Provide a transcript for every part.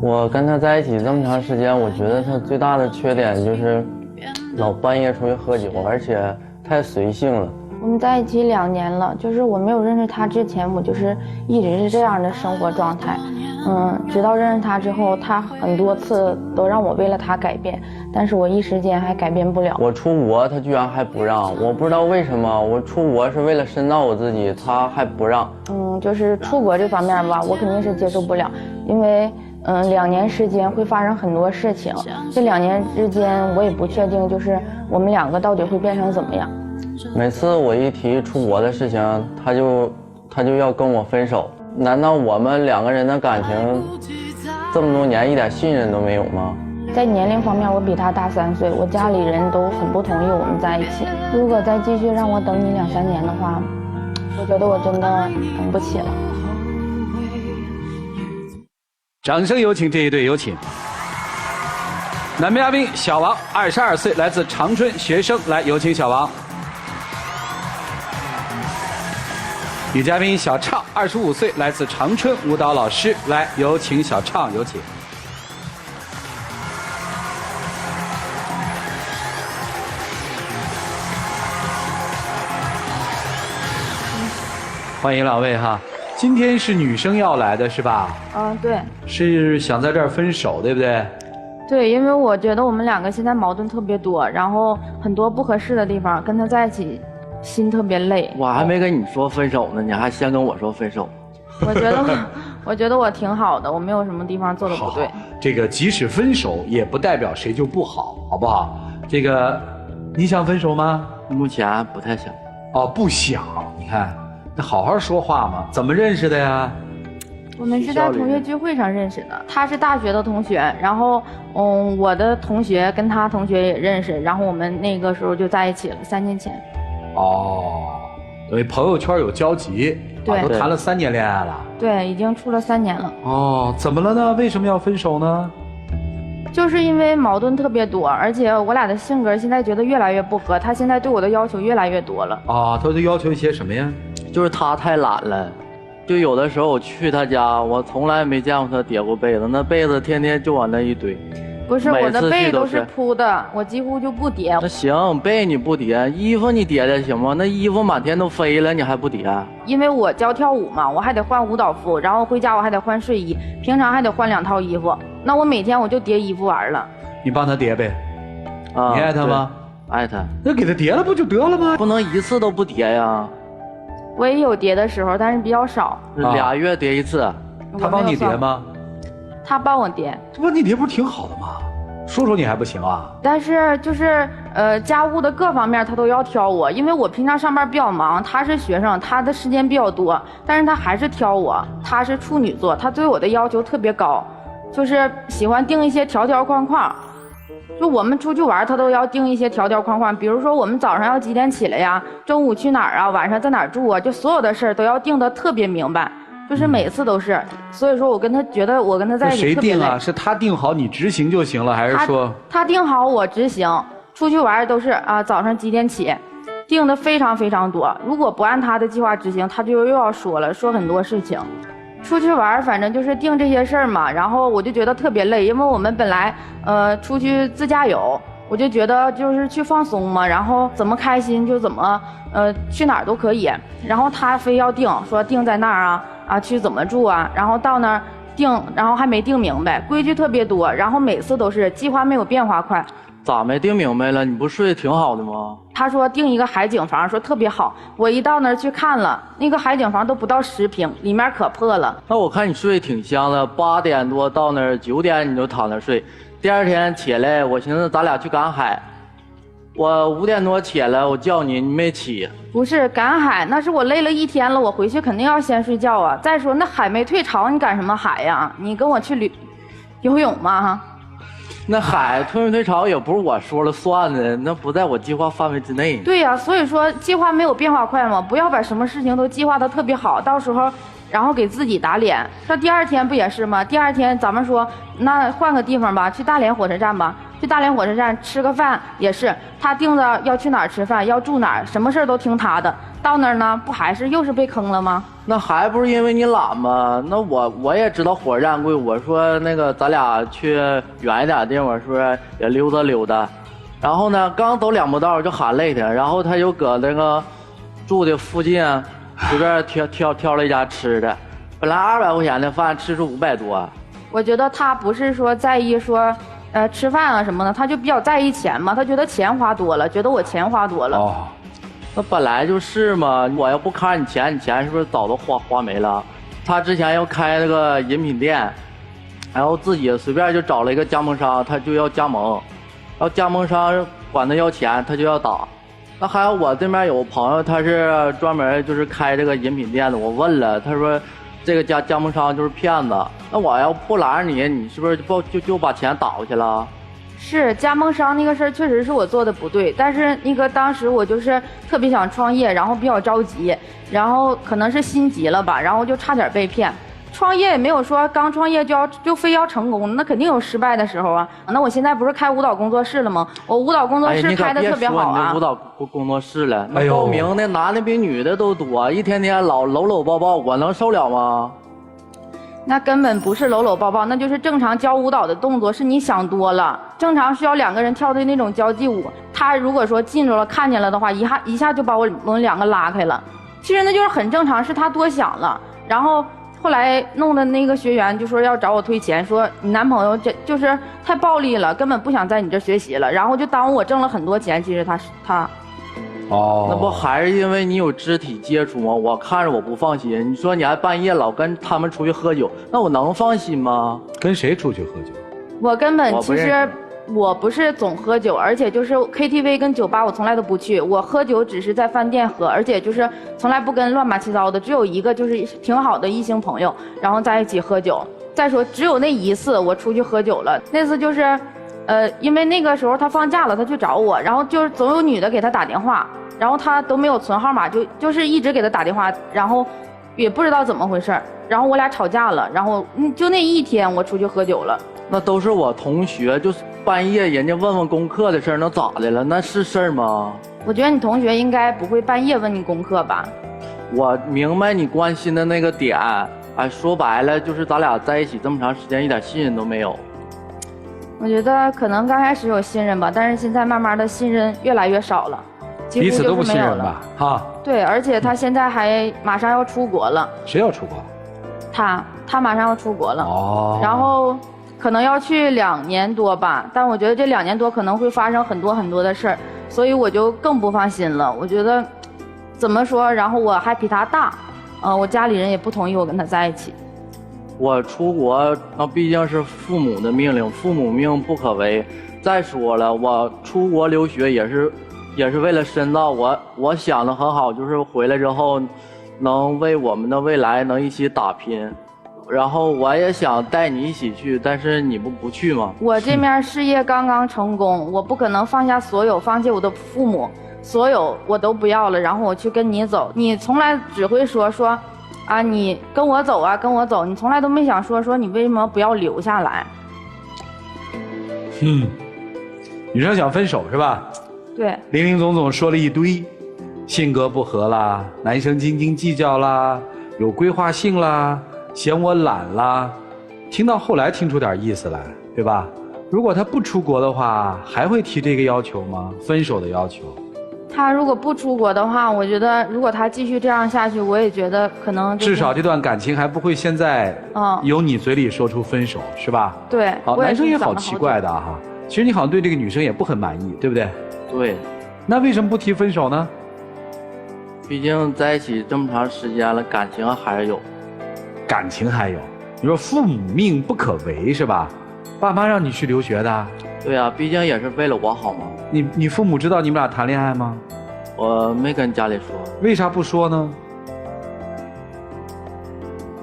我跟他在一起这么长时间，我觉得他最大的缺点就是老半夜出去喝酒，而且太随性了。我们在一起2年了，就是我没有认识他之前，我就是一直是这样的生活状态。直到认识他之后，他很多次都让我为了他改变，但是我一时间还改变不了。我出国，他居然还不让，我不知道为什么。我出国是为了深造我自己，他还不让。就是出国这方面吧，我肯定是接受不了，因为2年时间会发生很多事情，这2年之间我也不确定，就是我们2个到底会变成怎么样。每次我一提出国的事情，他就要跟我分手。难道我们2个人的感情这么多年一点信任都没有吗？在年龄方面，我比他大3岁，我家里人都很不同意我们在一起。如果再继续让我等你2、3年的话，我觉得我真的等不起了。掌声有请这一对，有请。男嘉宾小王，22岁，来自长春，学生，来有请小王。女嘉宾小畅，25岁，来自长春，舞蹈老师，来有请小畅，有请。欢迎2位哈，今天是女生要来的是吧？对。是想在这儿分手，对不对？对，因为我觉得我们2个现在矛盾特别多，然后很多不合适的地方，跟他在一起心特别累。我还没跟你说分手呢，你还先跟我说分手。我觉得我挺好的，我没有什么地方做的不对。这个即使分手，也不代表谁就不好，好不好？这个，你想分手吗？目前不太想。哦，不想。你看，那好好说话嘛。怎么认识的呀？我们是在同学聚会上认识的，他是大学的同学，然后我的同学跟他同学也认识，然后我们那个时候就在一起了，3年前。哦，等于朋友圈有交集，对，都谈了3年恋爱了。对，已经处了3年了。哦，怎么了呢？为什么要分手呢？就是因为矛盾特别多，而且我俩的性格现在觉得越来越不合，他现在对我的要求越来越多了。啊，他都要求一些什么呀？就是他太懒了。就有的时候我去他家，我从来没见过他叠过被子，那被子天天就往那一堆。不是，我的被都是铺的，我几乎就不叠。那行，被你不叠，衣服你叠的行吗？那衣服满天都飞了，你还不叠？因为我教跳舞嘛，我还得换舞蹈服，然后回家我还得换睡衣，平常还得换2套衣服。那我每天我就叠衣服玩了。你帮他叠呗。你爱他吗？爱他。那给他叠了不就得了吗？不能一次都不叠呀。我也有叠的时候，但是比较少。2月叠一次。他帮你叠吗？他帮我叠。这帮你叠不是挺好的吗？说说你还不行啊？但是就是家务的各方面他都要挑我，因为我平常上班比较忙，他是学生，他的时间比较多，但是他还是挑我。他是处女座，他对我的要求特别高，就是喜欢定一些条条框框。就我们出去玩，他都要定一些条条框框，比如说我们早上要几点起来呀，中午去哪儿啊，晚上在哪儿住啊，就所有的事儿都要定得特别明白，就是每次都是。所以说我跟他觉得我跟他在一起特别累。谁定啊？是他定好你执行就行了，还是说他定好我执行？出去玩都是早上几点起，定的非常非常多。如果不按他的计划执行，他就又要说很多事情。出去玩反正就是定这些事儿嘛，然后我就觉得特别累，因为我们本来出去自驾游，我就觉得就是去放松嘛，然后怎么开心就怎么去哪儿都可以，然后他非要说定在那儿去怎么住啊，然后到那儿定，然后还没定明白，规矩特别多，然后每次都是计划没有变化快。咋没定明白了？你不睡得挺好的吗？他说订一个海景房，说特别好。我一到那儿去看了，那个海景房都不到10平，里面可破了。那我看你睡得挺香的，8点多到那儿，9点你就躺那儿睡。第2天起来，我寻思咱俩去赶海，我5点多起来，我叫你，你没起。不是赶海，那是我累了一天了，我回去肯定要先睡觉啊。再说那海没退潮，你赶什么海呀？你跟我去游泳吗？那海退没退潮也不是我说了算的，那不在我计划范围之内。对呀，所以说计划没有变化快嘛，不要把什么事情都计划得特别好，到时候然后给自己打脸。到第2天不也是吗？第2天咱们说那换个地方吧，去大连火车站吧。去大连火车站吃个饭也是，他定的要去哪儿吃饭，要住哪儿，什么事儿都听他的。到那儿呢，不还是又是被坑了吗？那还不是因为你懒吗？那我也知道火车站贵，我说那个咱俩去远一点的地方，是不是也溜达溜达？然后呢，刚走2步道就喊累的，然后他就搁那个住的附近随便挑了一家吃的，本来200块钱的饭吃出500多。我觉得他不是说在意说，吃饭啊什么的，他就比较在意钱嘛，他觉得钱花多了，觉得我钱花多了。哦，那本来就是嘛，我要不看你钱是不是早都花没了？他之前要开那个饮品店，然后自己随便就找了一个加盟商，他就要加盟，然后加盟商管他要钱，他就要打。那还有我这边有朋友，他是专门就是开这个饮品店的，我问了，他说这个加盟商就是骗子。那我要不拦着你，你是不是就把钱打过去了？是加盟商那个事儿，确实是我做的不对，但是那个当时我就是特别想创业，然后比较着急，然后可能是心急了吧，然后就差点被骗。创业也没有说刚创业就非要成功，那肯定有失败的时候啊。那我现在不是开舞蹈工作室了吗？我舞蹈工作室开的特别好啊。你可别说你的舞蹈工作室了，那报名的男的比女的都多，一天天搂抱抱，我能受了吗？那根本不是搂抱抱，那就是正常教舞蹈的动作，是你想多了。正常需要2个人跳的那种交际舞，他如果说进着了看见了的话，一下就把我们2个拉开了。其实那就是很正常，是他多想了。然后后来弄的那个学员就说要找我退钱，说你男朋友这就是太暴力了，根本不想在你这学习了，然后就耽误我挣了很多钱。其实他。哦，那不还是因为你有肢体接触吗？我看着我不放心。你说你还半夜老跟他们出去喝酒，那我能放心吗？跟谁出去喝酒？我根本其实我不是总喝酒，而且就是 KTV 跟酒吧我从来都不去。我喝酒只是在饭店喝，而且就是从来不跟乱七八糟的，只有一个就是挺好的异性朋友，然后在一起喝酒。再说只有那一次我出去喝酒了，那次就是，因为那个时候他放假了，他去找我，然后就是总有女的给他打电话。然后他都没有存号码，就是一直给他打电话，然后也不知道怎么回事，然后我俩吵架了，然后就那一天我出去喝酒了。那都是我同学，就是半夜人家问功课的事儿，能咋的了？那是事儿吗？我觉得你同学应该不会半夜问你功课吧？我明白你关心的那个点，哎，说白了就是咱俩在一起这么长时间，一点信任都没有。我觉得可能刚开始有信任吧，但是现在慢慢的信任越来越少了。彼此都不信任吧？哈，对，而且他现在还马上要出国了。谁要出国？他马上要出国了。哦。然后可能要去2年多吧，但我觉得这2年多可能会发生很多很多的事儿，所以我就更不放心了。我觉得怎么说，然后我还比他大，我家里人也不同意我跟他在一起。我出国那毕竟是父母的命令，父母命不可违。再说了，我出国留学也是为了深造，我想的很好，就是回来之后能为我们的未来能一起打拼，然后我也想带你一起去，但是你不去吗？我这面事业刚刚成功，我不可能放下所有，放弃我的父母，所有我都不要了，然后我去跟你走。你从来只会说啊，你跟我走啊，跟我走，你从来都没想说你为什么不要留下来。女生想分手是吧？对，林林总总说了一堆，性格不合啦，男生斤斤计较啦，有规划性啦，嫌我懒啦，听到后来听出点意思来，对吧？如果他不出国的话，还会提这个要求吗？分手的要求？他如果不出国的话，我觉得如果他继续这样下去，我也觉得可能、至少这段感情还不会现在由你嘴里说出分手，是吧？对。好，男生也好奇怪的哈，其实你好像对这个女生也不很满意，对不对？对。那为什么不提分手呢？毕竟在一起这么长时间了，感情还是有。感情还有？你说父母命不可违是吧？爸妈让你去留学的？对啊，毕竟也是为了我好嘛。你父母知道你们俩谈恋爱吗？我没跟家里说。为啥不说呢？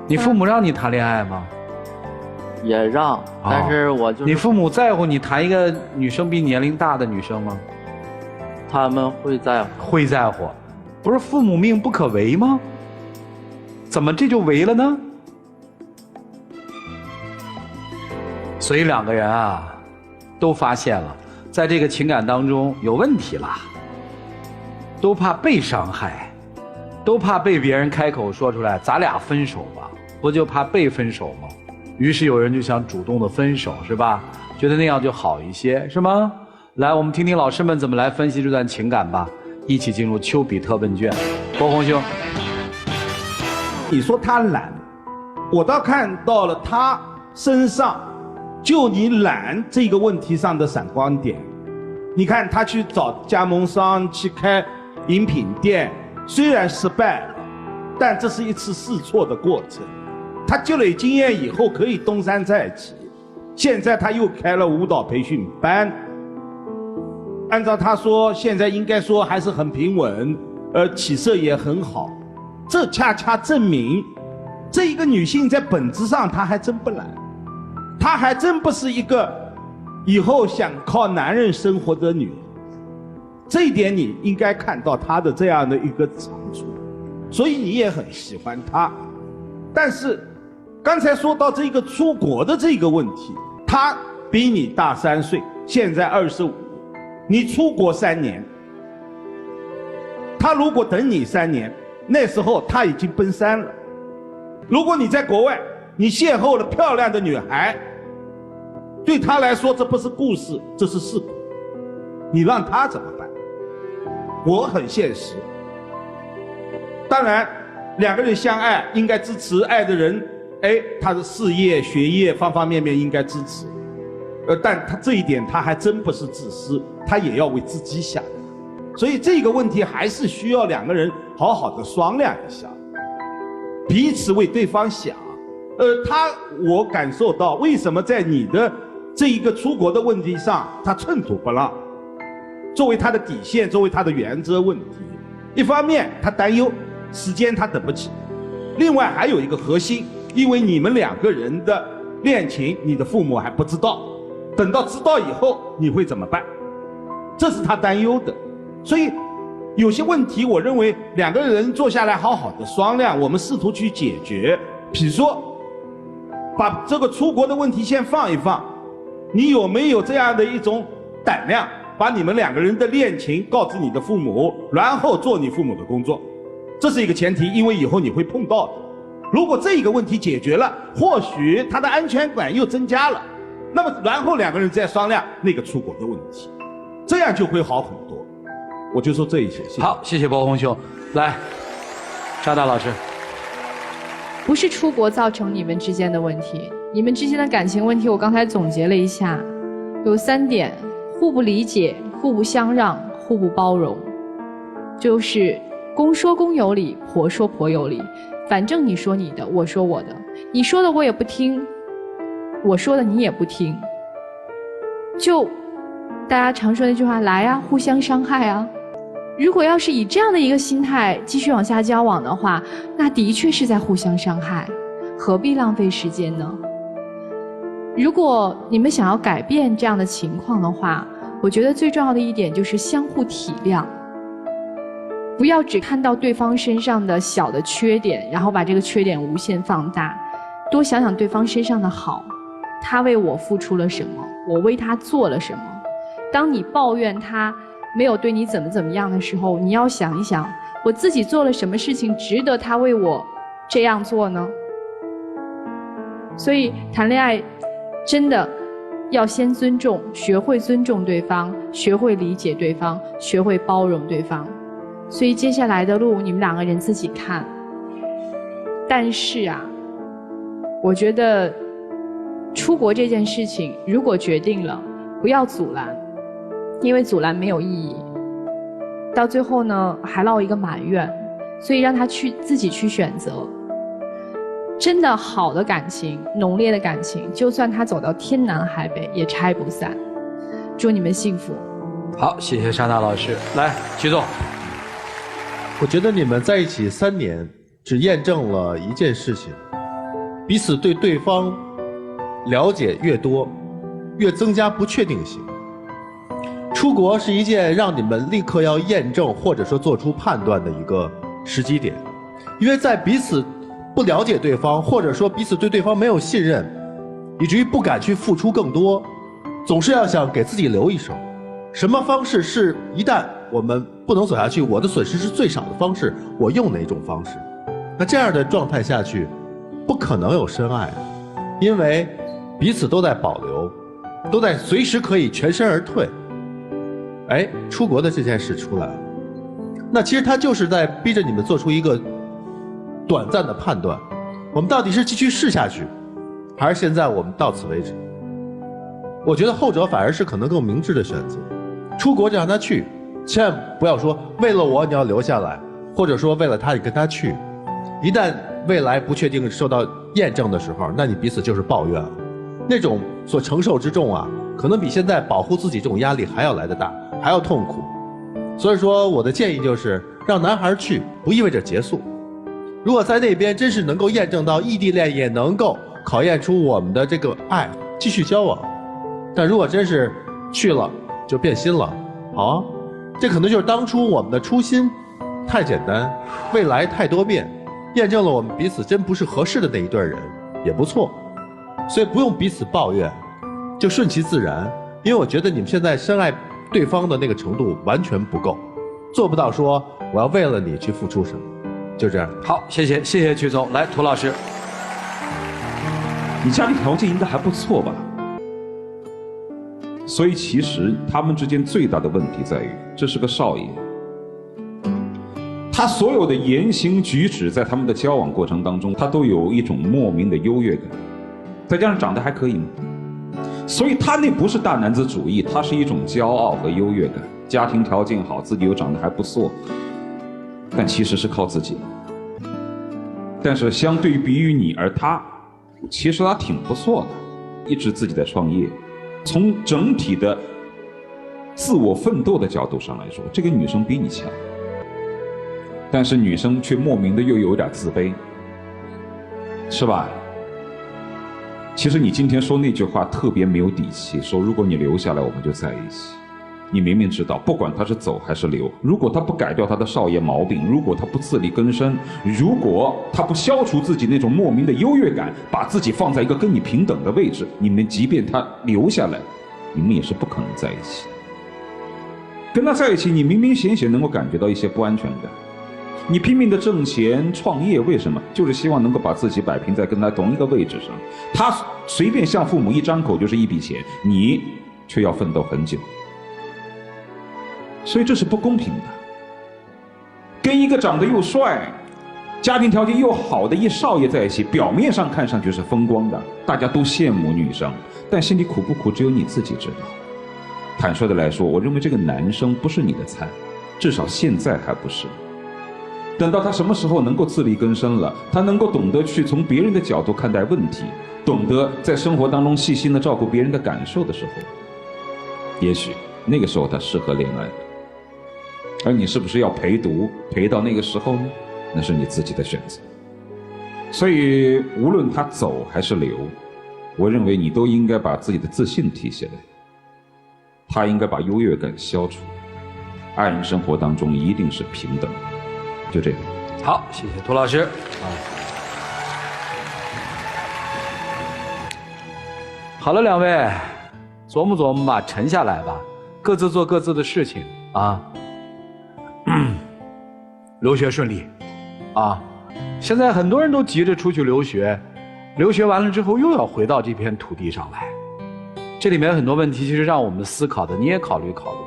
你父母让你谈恋爱吗？也让，但是我就你父母在乎你谈一个女生比年龄大的女生吗？他们会在乎。会在乎，不是父母命不可违吗？怎么这就违了呢？所以两个人啊，都发现了，在这个情感当中有问题了，都怕被伤害，都怕被别人开口说出来咱俩分手吧，不就怕被分手吗？于是有人就想主动的分手，是吧？觉得那样就好一些，是吗？来，我们听听老师们怎么来分析这段情感吧，一起进入丘比特问卷。波鸿兄，你说他懒，我倒看到了他身上就你懒这个问题上的闪光点。你看他去找加盟商去开饮品店，虽然失败了，但这是一次试错的过程。他积累经验以后可以东山再起。现在他又开了舞蹈培训班，按照他说现在应该说还是很平稳，起色也很好。这恰恰证明这一个女性在本质上她还真不懒，她还真不是一个以后想靠男人生活的女人。这一点你应该看到她的这样的一个长处，所以你也很喜欢她。但是刚才说到这个出国的这个问题，她比你大3岁，现在25，你出国3年，她如果等你3年，那时候她已经奔3了。如果你在国外，你邂逅了漂亮的女孩，对她来说这不是故事，这是事故，你让她怎么办？我很现实。当然两个人相爱应该支持爱的人，他的事业学业方方面面应该支持，但他这一点他还真不是自私，他也要为自己想。所以这个问题还是需要两个人好好的商量一下，彼此为对方想。我感受到为什么在你的这一个出国的问题上他寸土不让，作为他的底线，作为他的原则问题。一方面他担忧时间他等不起，另外还有一个核心，因为你们两个人的恋情你的父母还不知道，等到知道以后你会怎么办，这是他担忧的。所以有些问题我认为两个人坐下来好好的商量，我们试图去解决。比如说把这个出国的问题先放一放，你有没有这样的一种胆量，把你们两个人的恋情告知你的父母，然后做你父母的工作，这是一个前提，因为以后你会碰到的。如果这一个问题解决了，或许他的安全感又增加了，那么然后两个人再商量那个出国的问题，这样就会好很多。我就说这一些。谢谢。好，谢谢波鸿兄。来，沙大老师。不是出国造成你们之间的问题，你们之间的感情问题我刚才总结了一下，有3点：互不理解、互不相让、互不包容。就是公说公有理，婆说婆有理，反正你说你的，我说我的，你说的我也不听，我说的你也不听，就大家常说那句话，来啊，互相伤害啊。如果要是以这样的一个心态继续往下交往的话，那的确是在互相伤害，何必浪费时间呢？如果你们想要改变这样的情况的话，我觉得最重要的一点就是相互体谅，不要只看到对方身上的小的缺点，然后把这个缺点无限放大，多想想对方身上的好，他为我付出了什么，我为他做了什么。当你抱怨他没有对你怎么样的时候，你要想一想，我自己做了什么事情值得他为我这样做呢？所以谈恋爱真的要先尊重，学会尊重对方，学会理解对方，学会包容对方。所以接下来的路你们两个人自己看。但是啊，我觉得出国这件事情如果决定了，不要阻拦，因为阻拦没有意义，到最后呢还落一个埋怨，所以让他自己去选择。真的好的感情，浓烈的感情，就算他走到天南海北也拆不散。祝你们幸福。好，谢谢沙大老师。来，徐总。我觉得你们在一起3年，只验证了一件事情：彼此对对方了解越多，越增加不确定性。出国是一件让你们立刻要验证或者说做出判断的一个时机点，因为在彼此不了解对方，或者说彼此对对方没有信任，以至于不敢去付出更多，总是要想给自己留一手。什么方式是一旦我们不能走下去，我的损失是最少的方式，我用哪种方式？那这样的状态下去，不可能有深爱，因为彼此都在保留，都在随时可以全身而退。哎，出国的这件事出来了，那其实他就是在逼着你们做出一个短暂的判断，我们到底是继续试下去，还是现在我们到此为止？我觉得后者反而是可能更明智的选择。出国就让他去，千万不要说为了我你要留下来，或者说为了他你跟他去。一旦未来不确定受到验证的时候，那你彼此就是抱怨了，那种所承受之重啊，可能比现在保护自己这种压力还要来得大，还要痛苦。所以说我的建议就是让男孩去，不意味着结束。如果在那边真是能够验证到异地恋也能够考验出我们的这个爱，继续交往。但如果真是去了就变心了，好啊，这可能就是当初我们的初心太简单，未来太多变，验证了我们彼此真不是合适的那一对人，也不错。所以不用彼此抱怨，就顺其自然。因为我觉得你们现在深爱对方的那个程度完全不够，做不到说我要为了你去付出什么，就这样。好，谢谢曲总，来涂老师。你家里条件应该还不错吧？所以其实他们之间最大的问题在于，这是个少爷，他所有的言行举止在他们的交往过程当中，他都有一种莫名的优越感，再加上长得还可以嘛，所以他那不是大男子主义，他是一种骄傲和优越感。家庭条件好，自己又长得还不错，但其实是靠自己。但是相对比于你，而他其实他挺不错的，一直自己在创业。从整体的自我奋斗的角度上来说，这个女生比你强，但是女生却莫名的又有点自卑，是吧？其实你今天说那句话特别没有底气，说如果你留下来我们就在一起。你明明知道，不管他是走还是留，如果他不改掉他的少爷毛病，如果他不自力更生，如果他不消除自己那种莫名的优越感，把自己放在一个跟你平等的位置，你们即便他留下来，你们也是不可能在一起。跟他在一起，你明明显显能够感觉到一些不安全感。你拼命的挣钱创业，为什么？就是希望能够把自己摆平在跟他同一个位置上。他随便向父母一张口就是一笔钱，你却要奋斗很久。所以这是不公平的。跟一个长得又帅、家庭条件又好的一少爷在一起，表面上看上去是风光的，大家都羡慕女生，但心里苦不苦只有你自己知道。坦率的来说，我认为这个男生不是你的菜，至少现在还不是。等到他什么时候能够自力更生了，他能够懂得去从别人的角度看待问题，懂得在生活当中细心的照顾别人的感受的时候，也许那个时候他适合恋爱。而你是不是要陪读陪到那个时候呢？那是你自己的选择。所以无论他走还是留，我认为你都应该把自己的自信提起来，他应该把优越感消除，爱人生活当中一定是平等的。就这样。好，谢谢涂老师。好了，两位，琢磨琢磨吧，沉下来吧，各自做各自的事情啊。留学顺利啊！现在很多人都急着出去留学，留学完了之后又要回到这片土地上来，这里面很多问题其实让我们思考的，你也考虑考虑。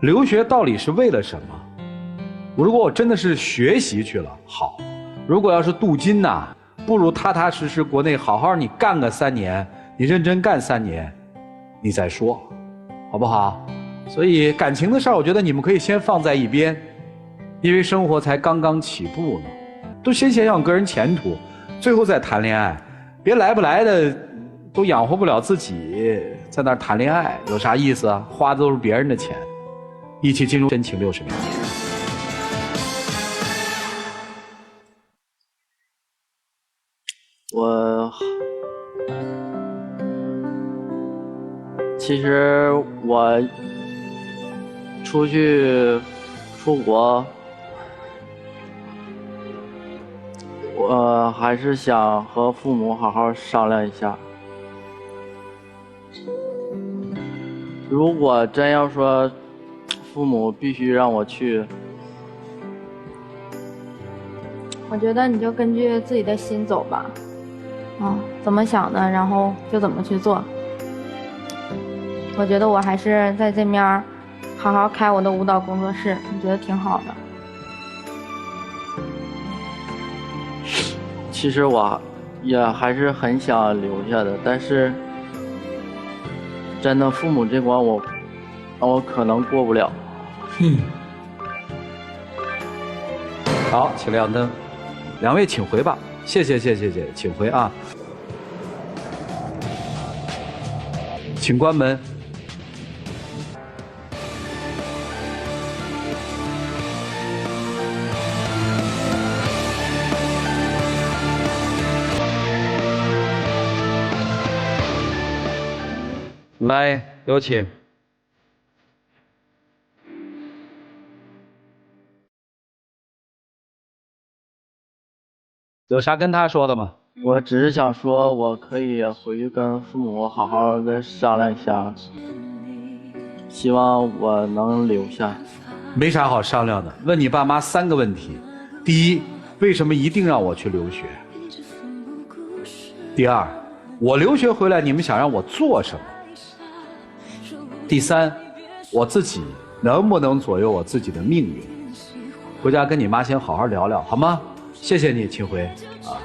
留学到底是为了什么？如果我真的是学习去了，好；如果要是镀金呐，不如踏踏实实国内好好你干个3年，你认真干3年，你再说，好不好？所以感情的事儿，我觉得你们可以先放在一边，因为生活才刚刚起步呢，都先想想个人前途，最后再谈恋爱，别来不来的都养活不了自己，在那儿谈恋爱有啥意思啊？花的都是别人的钱。一起进入真情60秒。其实我出国，我还是想和父母好好商量一下。如果真要说父母必须让我去，我觉得你就根据自己的心走吧，怎么想的，然后就怎么去做。我觉得我还是在这面好好开我的舞蹈工作室，我觉得挺好的。其实我也还是很想留下的，但是真的父母这关我可能过不了。好，请亮灯，两位请回吧。谢谢，请回啊。请关门。来，有请。有啥跟他说的吗？我只是想说，我可以回去跟父母好好的商量一下，希望我能留下。没啥好商量的，问你爸妈3个问题：第一，为什么一定让我去留学？第二，我留学回来，你们想让我做什么？第三，我自己能不能左右我自己的命运？回家跟你妈先好好聊聊，好吗？谢谢你，请回啊。